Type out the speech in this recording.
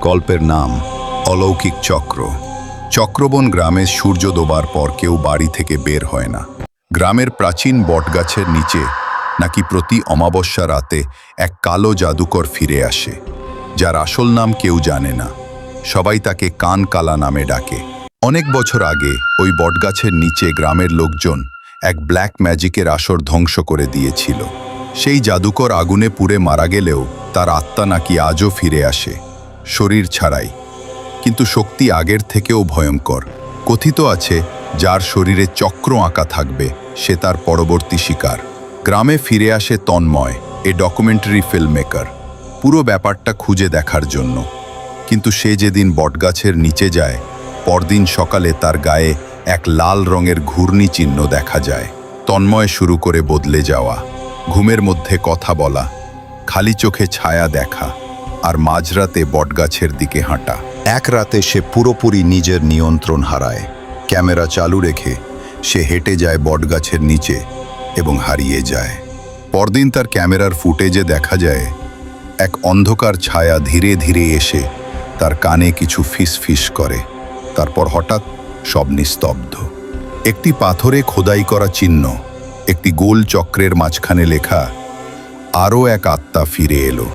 গল্পের নাম অলৌকিক চক্র। চক্রবন গ্রামে সূর্য ডোবার পর কেউ বাড়ি থেকে বের হয় না। গ্রামের প্রাচীন বটগাছের নিচে নাকি প্রতি অমাবস্যা রাতে এক কালো জাদুকর ফিরে আসে, যার আসল নাম কেউ জানে না। সবাই তাকে কান কালা নামে ডাকে। অনেক বছর আগে ওই বটগাছের নিচে গ্রামের লোকজন এক ব্ল্যাক ম্যাজিকের আসর ধ্বংস করে দিয়েছিল। সেই জাদুকর আগুনে পুড়ে মারা গেলেও তার আত্মা নাকি আজও ফিরে আসে, শরীর ছাড়াই। কিন্তু শক্তি আগের থেকেও ভয়ঙ্কর। কথিত আছে, যার শরীরে চক্র আঁকা থাকবে সে তার পরবর্তী শিকার। গ্রামে ফিরে আসে Tanmoy, a documentary film maker, পুরো ব্যাপারটা খুঁজে দেখার জন্য। কিন্তু সে যেদিন বটগাছের নিচে যায়, পরদিন সকালে তার গায়ে এক লাল রঙের ঘূর্ণি চিহ্ন দেখা যায়। তন্ময় শুরু করে বদলে যাওয়া, ঘুমের মধ্যে কথা বলা, খালি চোখে ছায়া দেখা, আর মাঝরাতে বটগাছের দিকে হাঁটা। এক রাতে সে পুরোপুরি নিজের নিয়ন্ত্রণ হারায়। ক্যামেরা চালু রেখে সে হেঁটে যায় বটগাছের নিচে এবং হারিয়ে যায়। পরদিন তার ক্যামেরার ফুটেজে দেখা যায় এক অন্ধকার ছায়া ধীরে ধীরে এসে তার কানে কিছু ফিসফিস করে। তারপর হঠাৎ সব নিস্তব্ধ। একটি পাথরে খোদাই করা চিহ্ন, একটি গোল চক্রের মাঝখানে লেখা, আরও এক আত্মা ফিরে এলো।